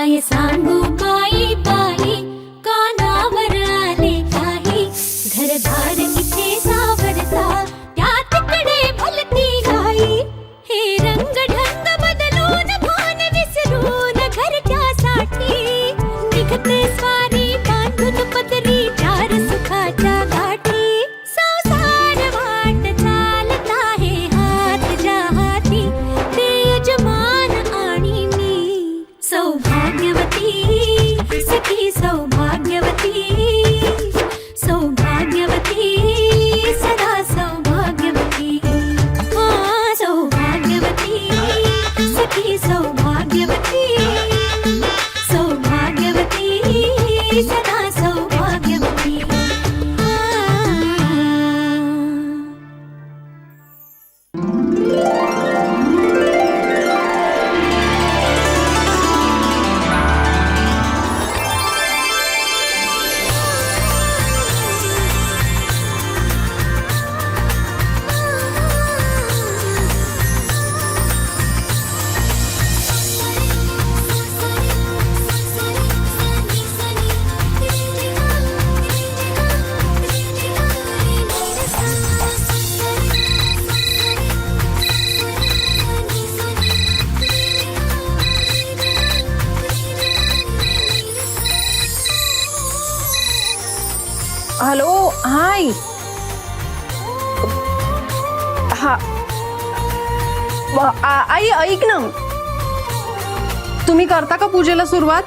काय सांगू बाई बाई, कानावर आले काही, घरदार इथे सावरता, त्या तिकडे भलती गाई. हे रंग ढंग बदलून भान विसरून घरच्यासाठी, निघते स्वारी बांधून पदरी चार सुखाच्या गाठी. संसार वाट चालत आहे हातच्या हाती, ते यजमान आणि मी सौभाग्यवती, सखी सौभाग्यवती, सौभाग्यवती, सदा सौभाग्यवती. सौभाग्यवती, सखी सौभाग्यवती, सौभाग्यवती, सदा सौभाग्यवती. हॅलो, हाय. हा आई ऐक ना, तुम्ही करता का पूजेला सुरुवात?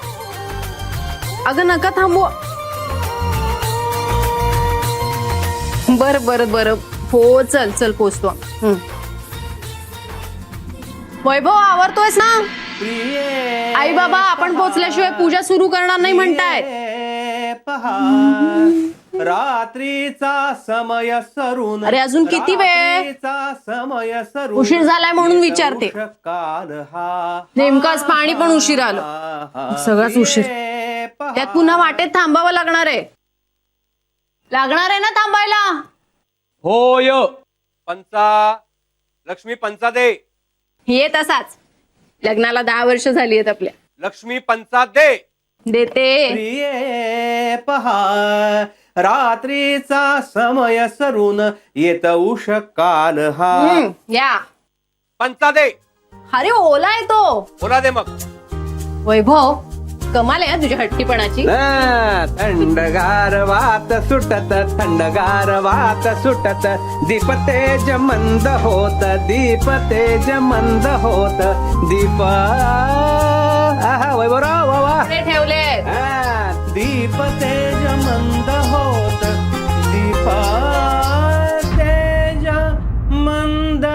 अगं नका थांबू. बरं बरं बरं, हो चल चल पोचतो. वैभव आवरतोयस ना? आई बाबा आपण पोचल्याशिवाय पूजा सुरू करणार नाही म्हणताय. रात्रीचा समय सरून. अरे अजून किती वेळ? समय सरून. उशीर झालाय म्हणून विचारते. नेमकंच पाणी पण उशीर आलं, सगळाच उशीर. त्यात पुन्हा वाटेत थांबावं लागणार आहे. लागणार आहे ना थांबायला? होय. पंचा, लक्ष्मी पंचा दे. ये तसाच. लग्नाला 10 वर्ष झाली आहेत आपल्या. लक्ष्मी पंचा दे. देते. प्रिये पहा, रात्रीचा समय सरून येत उष काल हा. या पंचा दे. अरे ओला आहे तो. बोला दे मग. वैभव कमाल आहे तुझ्या हट्टीपणाची. थंडगार वात सुटत, थंडगार वात सुटत, दीपतेज मंद होत, दीपतेज मंद होत, दीप. वैभवराव वा ठेवले. दीपतेज मंद होत, दीप तेज मंद.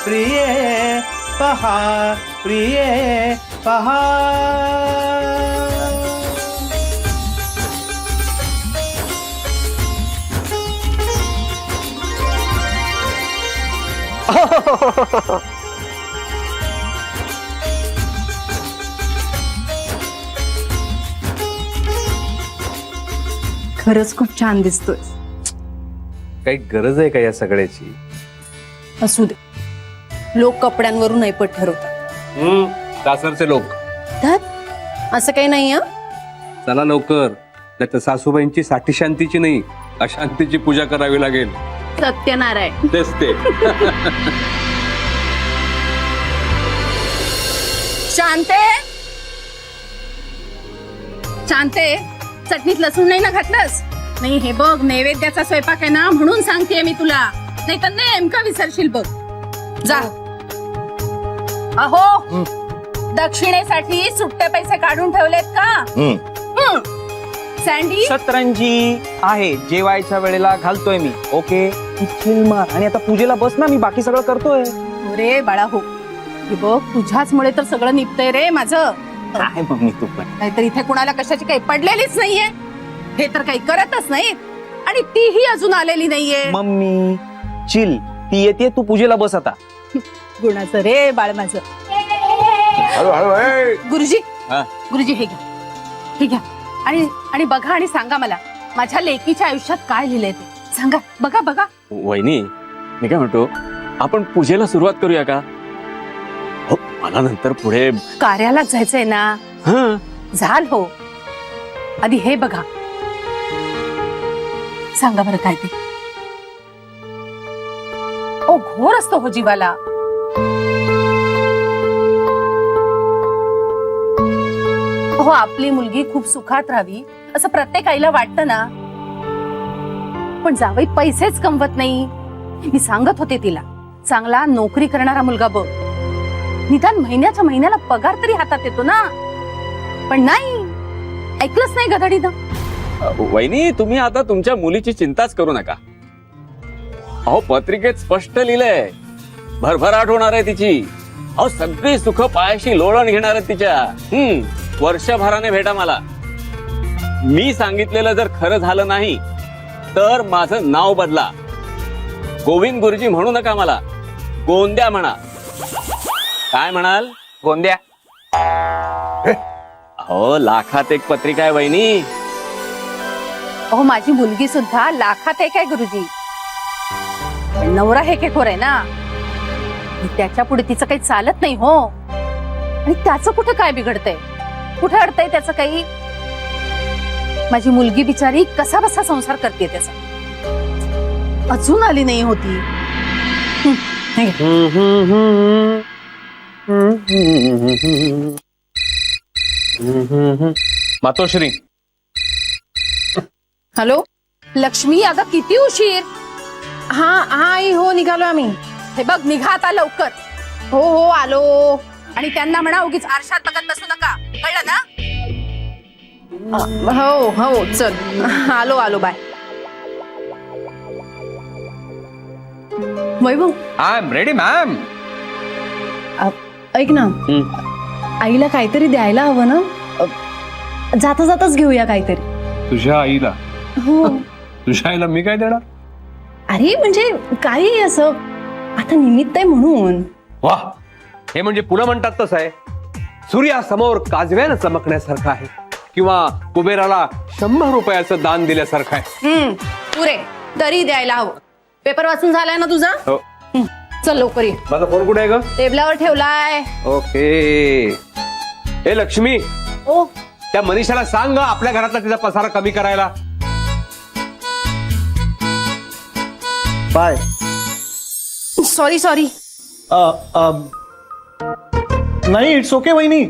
प्रिये पहा, प्रिये पहा. खरंच खूप छान दिसतोय. काही गरज आहे का या सगळ्याची? असू दे, लोक कपड्यांवरून नाही पण ठरवतात. सासरचे लोक. असं काही नाही. हा चला लवकर, नाही तर सासूबाईंची साठी शांतीची नाही अशांतीची पूजा करावी लागेल. सत्यनारायण. तेच ते. शांते शांते, चटणीत लसूण नाही ना घातलंस? नाही, हे बघ नैवेद्याचा स्वयंपाक आहे ना, म्हणून सांगतेय मी तुला, नाही तर नेमका विसरशील बघ. जा. अहो, दक्षिणेसाठी सुट्टे पैसे काढून ठेवलेत का? सँडी, सतरंजी आहे, जेवायच्या वेळेला घालतोय मी. ओके, चिल मार आणि आता पूजेला बस ना, मी बाकी सगळं करतोय. रे बाळा हो, हे बघ तुझ्याचमुळे तर सगळं निपतंय रे माझं. काय मम्मी तू पण? नाहीतर इथे कुणाला कशाची काही पडलेलीच नाहीये. हे तर काही करतच नाहीत आणि तीही अजून आलेली नाहीये. मम्मी चिल, ती येते, तू पूजेला बस आता. गुणाचं रे बाळ माझं. गुरुजी, गुरुजी हे घ्या, हे घ्या आणि बघा आणि सांगा मला माझ्या लेकीच्या आयुष्यात काय लिहिलंय ते सांगा. बघा बघा. वहिनी, मी काय म्हणतो, आपण पूजेला सुरुवात करूया का? हो, मला नंतर पुढे कार्यालाच जायचंय ना. हा झाल हो, आधी हे बघा, सांगा बरं काय ते. ओ घोर असतो हो जीवाला. हो, आपली मुलगी खूप सुखात राहावी असं प्रत्येक आईला वाटतं ना, पण जावई पैसेच कमवत नाही. मी सांगत होते तिला, चांगला नोकरी करणारा मुलगा बघ, निदान महिन्याच्या महिन्याला पगार तरी हातात येतो ना. पण नाही, ऐकलंच नाही गधडीनं. वहिनी, तुम्ही आता तुमच्या मुलीची चिंताच करू नका. अहो, पत्रिकेत स्पष्ट लिहिलंय, भरभराट होणार आहे तिची. अहो, सगळी सुख पायाशी लोळण घेणार आहेत तिच्या. वर्षभराने भेटा मला. मी सांगितलेलं जर खरं झालं नाही तर माझं नाव बदला. गोविंद गुरुजी म्हणू नका मला, गोंद्या म्हणा. काय म्हणाल? गोंद्या. अहो, लाखात एक पत्रिका आहे वहिनी. अहो, माझी मुलगी सुद्धा लाखात एक आहे गुरुजी. पण नवरा हेकेखोर आहे ना, आणि त्याच्या पुढे तिचं काही चालत नाही हो. आणि त्याचं कुठे काय बिघडतंय, कुठे अडतंय त्याचं काही. माझी मुलगी बिचारी कसा बसा संसार करते त्याचा. अजून आली नाही होती. मातोश्री. हॅलो लक्ष्मी, अगं किती उशीर. हा हा आई, हो निघालो आम्ही. हे बघ, निघा आता लवकर. हो हो आलो. आणि त्यांना म्हणा उगीच आरशात बघत बसू नका, कळलं ना? हो हो चल, आलो आलो, bye. Vaibhav, I am ready ma'am. ऐक ना, आईला काहीतरी द्यायला हवं ना. जाता जाताच घेऊया काहीतरी. तुझ्या आईला? हो. तुझ्या आईला मी काय देणार? अरे म्हणजे काही असं, आता निमित्त आहे म्हणून. वा, हे म्हणजे पुन्हा म्हणतात तसं आहे. सूर्यासमोर काजव्यानं चमकण्यासारखं आहे, किंवा कुबेराला 100 रुपयाचं दान दिल्यासारखं आहे. पुरे तरी द्यायला हवं. पेपर वाचून झालाय ना तुझा? हो. चल लवकर ये. माझा फोन कुठे आहे ग? टेबलावर ठेवलाय. ओके. ए लक्ष्मी, ओ त्या मनीषाला सांग आपल्या घरातला तिचा पसारा कमी करायला. बाय. Sorry sorry. नाही, इट्स ओके वहिनी.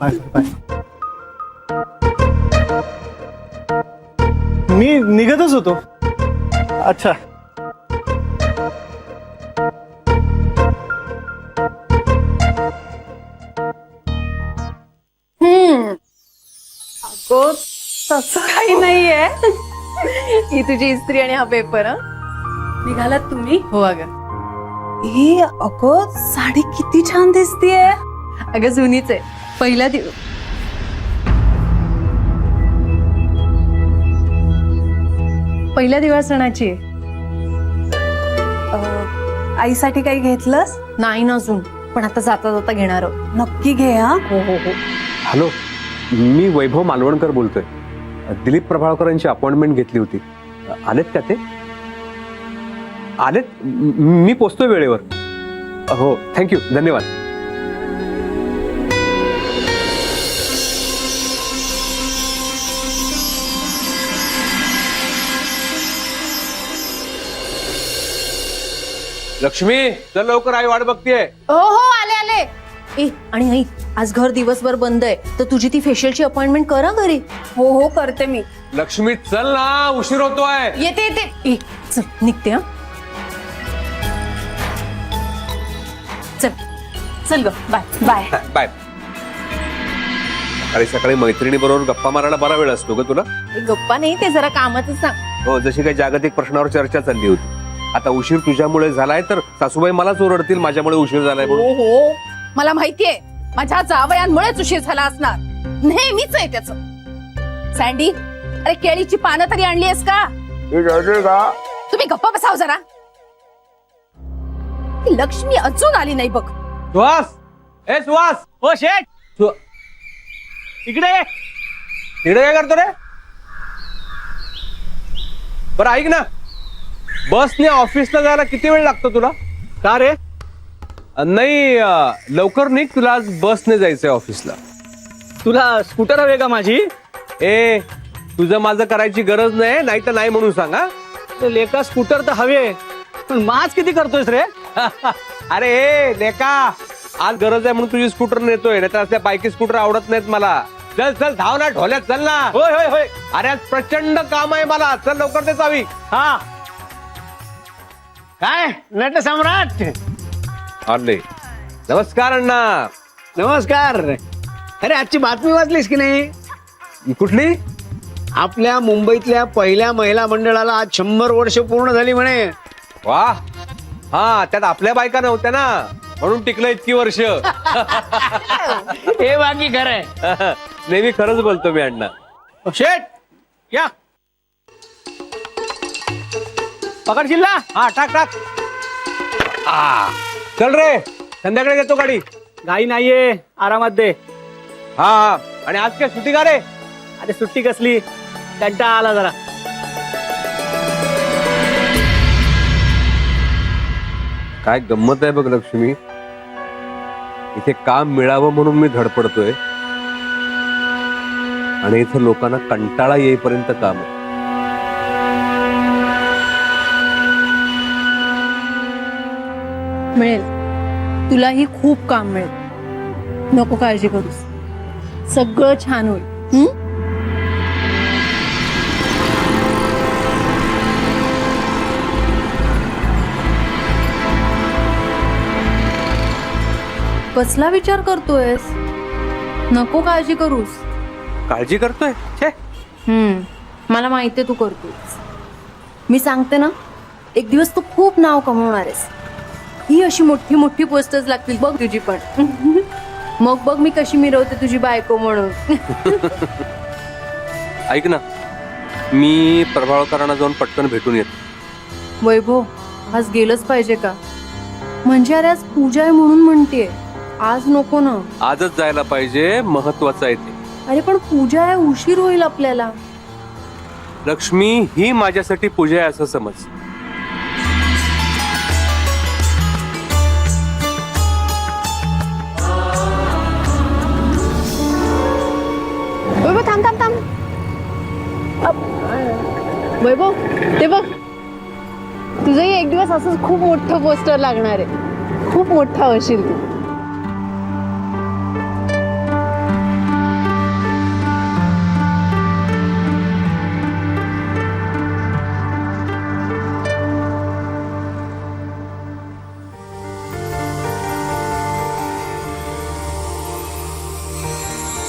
Bye bye. मी निघतच होतो. अच्छा. अगो तसं काही नाहीये. ही तुझी इस्त्री आणि हा पेपर. निघालात तुम्ही? हो अगं. हे अगं, साडी किती छान दिसतीये. अगं जुनीच आहे, पहिला दिवाळ सणाची. आईसाठी काही घेतलंस? नाही ना अजून, पण आता जाता जाता घेणार आहोत. नक्की घे हा. हो हो हो. हॅलो, मी वैभव मालवणकर बोलतोय. दिलीप प्रभाळकरांची अपॉइंटमेंट घेतली होती. आलेत का ते? आलेत? मी पोचतोय वेळेवर. हो, थँक्यू, धन्यवाद. लक्ष्मी चल लवकर, आई वाट बघतीये. हो हो आले आले. ए आणि आई आज घर दिवसभर बंद आहे तर तुझी ती फेशियलची अपॉइंटमेंट करा घरी. हो हो करते मी. लक्ष्मी चल ना, उशीर होतोय. येते येते. ए चल निघते हा. चल चल ग बाय बाय. बाय. अरे सकाळी मैत्रिणी बरोबर गप्पा मारायला बरा वेळ असतो ग तुला. गप्पा नाही ते जरा कामाचं सांग. हो, जशी काही जागतिक प्रश्नावर चर्चा चालली होती. आता उशीर तुझ्यामुळे झालाय तर सासूबाई मलाच ओरडतील माझ्यामुळे उशीर झालाय म्हणून. हो हो मला माहितीये माझ्या जावयांमुळेच उशीर झाला असणार. नेहमीच आहे त्याच. सँडी अरे केळीची पानं तरी आणलीयस का? तुम्ही गप्पा बसाव जरा. ती लक्ष्मी अजून आली नाही बघ. सुहास, ए सुहास. हो शेठ इकडे तिकडे काय करतो रे? बरं ऐक ना, बसने ऑफिसला जायला किती वेळ लागतो तुला? का रे? नाही लवकर निघ, तुला आज बसने जायचंय ऑफिसला. तुला स्कूटर हवे का माझी? ए तुझं माझं करायची गरज नाही, नाही तर नाही म्हणून सांगा. लेका स्कूटर तर हवे पण माज किती करतोयस रे? अरे ए लेका, आज गरज आहे म्हणून तुझी स्कूटर नेतोय, नाही तर असल्या बायकी स्कूटर आवडत नाहीत मला. चल चल धाव ना, ढोल्यात चल ना. होय होय होय. अरे आज प्रचंड काम आहे मला, चल लवकर ते चावी. हा काय नट सम्राट. आले. नमस्कार अण्णा. नमस्कार. अरे आजची बातमी वाचलीस की नाही? कुठली? आपल्या मुंबईतल्या पहिल्या महिला मंडळाला आज 100 वर्ष पूर्ण झाली म्हणे. वा, हा त्यात आपल्या बायका नव्हत्या ना म्हणून टिकलं इतकी वर्ष. हे बाकी खरंय. नेहमी खरंच बोलतो मी अण्णा. शेठ या पकडशील ना? हा टाक टाक. चल रे, संध्याकाळी घेतो गाडी. गाई नाहीये, आरामात दे. हा हा. आणि आज काय सुट्टी का रे? अरे सुट्टी कसली, कंटाळा आला जरा. काय गंमत आहे बघ लक्ष्मी, इथे काम मिळावं म्हणून मी धडपडतोय आणि इथे लोकांना कंटाळा येईपर्यंत काम आहे. मिळेल तुलाही खूप काम मिळेल. नको काळजी करूस, सगळं छान होईल. कसला विचार करतोयस? नको काळजी करूस. काळजी करतोय छे. मला माहितीये तू करतोयस. मी सांगते ना, एक दिवस तू खूप नाव कमवणार आहेस. ही अशी मोठी मोठी पोस्टर्स लागतील बघ तुझी पण. मग बघ मी कशी मिरवते तुझी बायको म्हणून. ऐक ना, मी प्रभावकरांना जाऊन पटकन भेटून येतो. वैभव आज गेलंच पाहिजे का? म्हणजे अरे आज पूजा आहे म्हणून म्हणतेय. आज नको ना. आजच जायला पाहिजे, महत्वाचं आहे ते. अरे पण पूजा आहे, उशीर होईल आपल्याला. लक्ष्मी ही माझ्यासाठी पूजा आहे असं समज. वैभव थांब थांब थांब. वैभव ते बघ, तुझंही एक दिवस असंच खूप मोठं पोस्टर लागणार आहे. खूप मोठा होशील तू.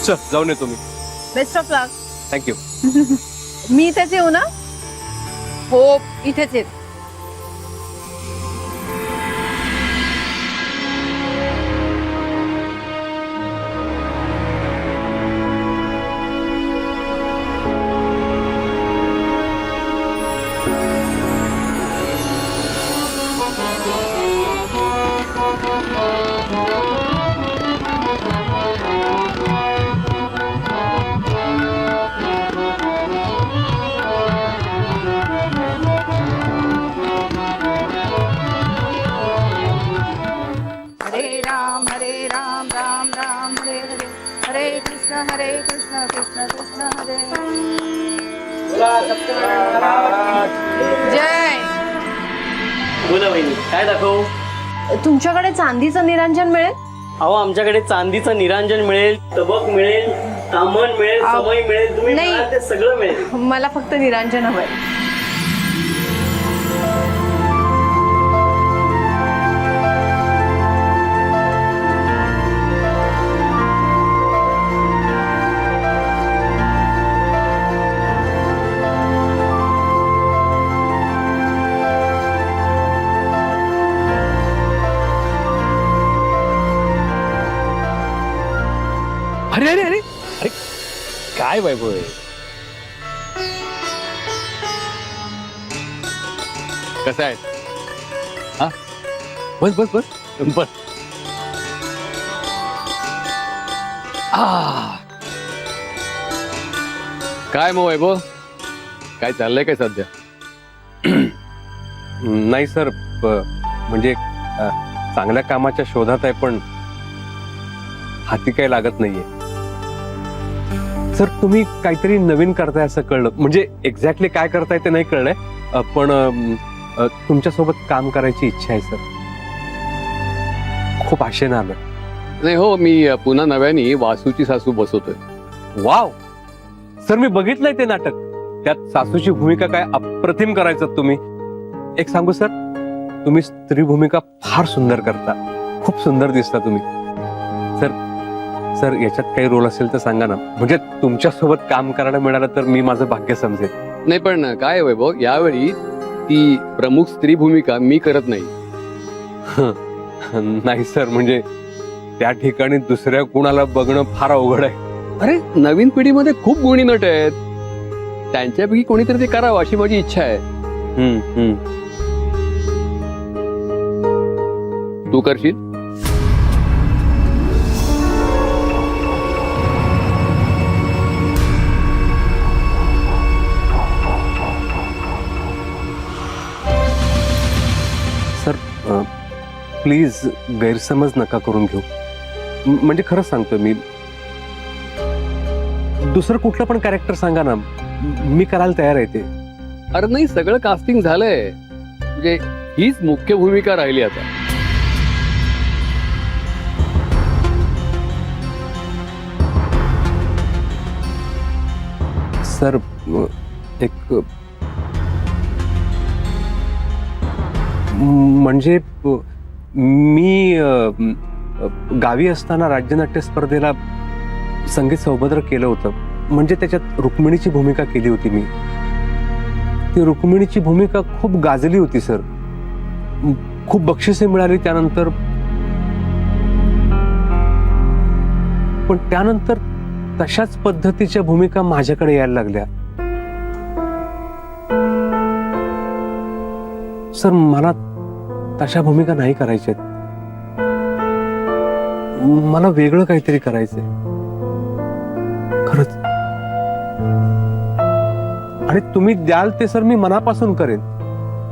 चल जाऊन येतो मी. Best of luck. थँक्यू. मी इथेच येऊ ना? हो इथेच येत. जय. बोला बहिणी, काय दाखवू? तुमच्याकडे चांदीचं निरांजन मिळेल? अहो आमच्याकडे चांदीचं निरांजन मिळेल, तबक मिळेल, तामण मिळेल, समय मिळेल, तुम्ही नाही. म्हणाल ते सगळं मिळेल. मला फक्त निरांजन हवंय. अरे अरे अरे अरे काय वैभव आहे? कसं आहे? हा बस बस बस बस. काय मग वैभव, काय चाललंय काय सध्या? नाही सर, म्हणजे चांगल्या कामाच्या शोधात आहे, पण हाती काही लागत नाहीये. सर तुम्ही काहीतरी नवीन करताय असं कळलं, म्हणजे एक्झॅक्टली काय करताय ते नाही कळलंय, पण तुमच्यासोबत काम करायची इच्छा आहे सर. खूप आशेनं आलं. नाही हो, मी पुन्हा नव्याने वासूची सासू बसवतोय. वाव सर, मी बघितलंय ते नाटक. त्यात सासूची भूमिका काय अप्रतिम करायचं तुम्ही. एक सांगू सर, तुम्ही स्त्री भूमिका फार सुंदर करता, खूप सुंदर दिसता तुम्ही. सर सर याच्यात काही रोल असेल तर सांगा ना, म्हणजे तुमच्या सोबत काम करायला मिळालं तर मी माझं भाग्य समजेल. नाही पण काय वैभव, यावेळी ती प्रमुख स्त्री भूमिका मी करत नाही. नाही सर, म्हणजे त्या ठिकाणी दुसऱ्या कुणाला बघणं फार अवघड आहे. अरे नवीन पिढीमध्ये खूप गुणी नट आहेत, त्यांच्यापैकी कोणीतरी ते करावं अशी माझी इच्छा आहे. तू करशील? सर प्लीज गैरसमज नका करून घेऊ. म्हणजे खरंच सांगतोय मी, दुसरं कुठलं पण कॅरेक्टर सांगा ना, मी करायला तयार आहे ते. अरे नाही, सगळं कास्टिंग झालंय, म्हणजे हीच मुख्य भूमिका राहिली आता. सर एक म्हणजे मी गावी असताना राज्यनाट्य स्पर्धेला संगीत सौभद्र केलं होतं. म्हणजे त्याच्यात रुक्मिणीची भूमिका केली होती मी. ती रुक्मिणीची भूमिका खूप गाजली होती सर, खूप बक्षिसे मिळाली त्यानंतर. पण त्यानंतर तशाच पद्धतीच्या भूमिका माझ्याकडे यायला लागल्या. सर मला तशा भूमिका नाही करायच्यात, मला वेगळं काहीतरी करायचंय खरंच. आणि तुम्ही द्याल ते सर मी मनापासून करेन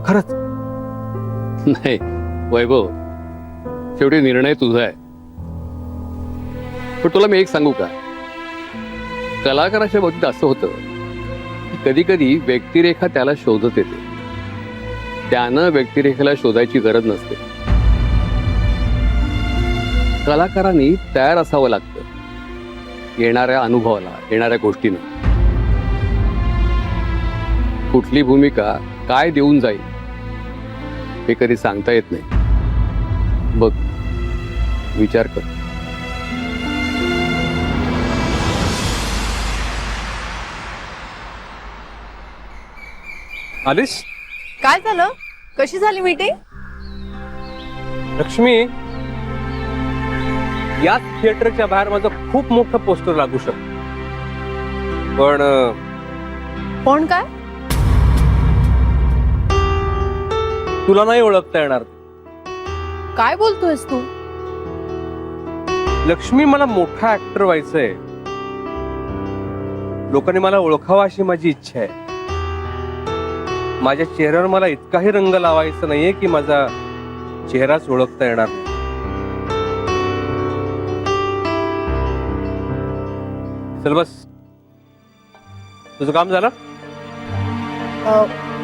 खरंच. नाही वैभव, शेवटी निर्णय तुझा आहे. पण तुला मी एक सांगू का, कलाकाराच्या बाबतीत असं होतं की कधी कधी व्यक्तिरेखा त्याला शोधत येते, त्यानं व्यक्तिरेखेला शोधायची गरज नसते. कलाकारांनी तयार असावं लागतं येणाऱ्या अनुभवाला, येणाऱ्या गोष्टींना. कुठली भूमिका काय देऊन जाईल हे कधी सांगता येत नाही. बघ, विचार कर. आलीस? काय झालं? कशी झाली मीटिंग? लक्ष्मी, या थिएटरच्या बाहेर माझं खूप मोठं पोस्टर लागू शकतं, पण कोण काय? तुला नाही ओळखता येणार. काय बोलतोयस तू? लक्ष्मी, मला मोठा ऍक्टर व्हायचंय. लोकांनी मला ओळखावं अशी माझी इच्छा आहे. माझ्या चेहऱ्यावर मला इतकाही रंग लावायचा नाहीये की माझा चेहराच ओळखता येणार नाही. चल बस, तुझं काम झालं?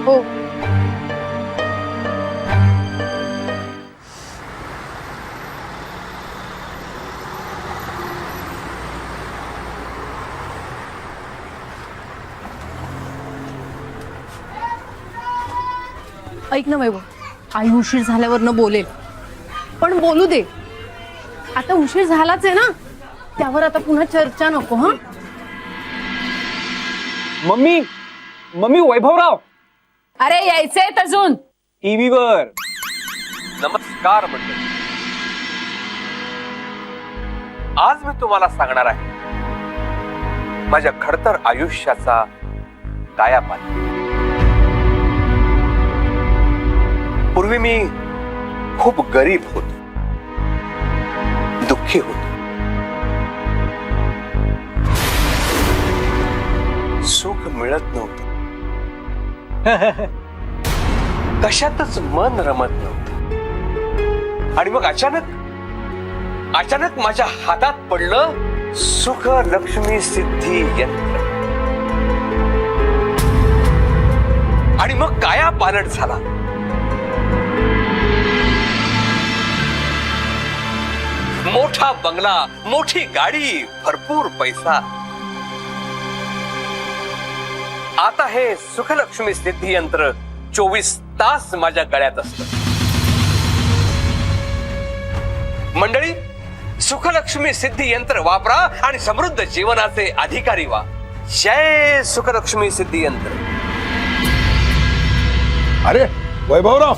हो. ऐक ना वैभव, आई उशीर झाल्यावर न बोलेल, पण बोलू दे. आता उशीर झालाच आहे ना, त्यावर आता पुन्हा चर्चा नको. हा मम्मी मम्मी वैभवराव अरे यायचंय अजून. टीव्हीवर. नमस्कार मंडळी. आज मी तुम्हाला सांगणार आहे माझ्या खडतर आयुष्याचा कायापालट. पूर्वी मी खूप गरीब होतो, दुःखी होतो, सुख मिळत नव्हतं, कशातच मन रमत नव्हतं. आणि मग अचानक माझ्या हातात पडलं सुख लक्ष्मी सिद्धी यंत्र. आणि मग काया पालट झाला. मोठा बंगला, मोठी गाडी, भरपूर पैसा. आता हे सुखलक्ष्मी सिद्धी यंत्र 24 तास माझ्या गळ्यात असतं. मंडळी, सुखलक्ष्मी सिद्धी यंत्र वापरा आणि समृद्ध जीवनाचे अधिकारी व्हा. जय सुखलक्ष्मी सिद्धी यंत्र. अरे वैभवराव,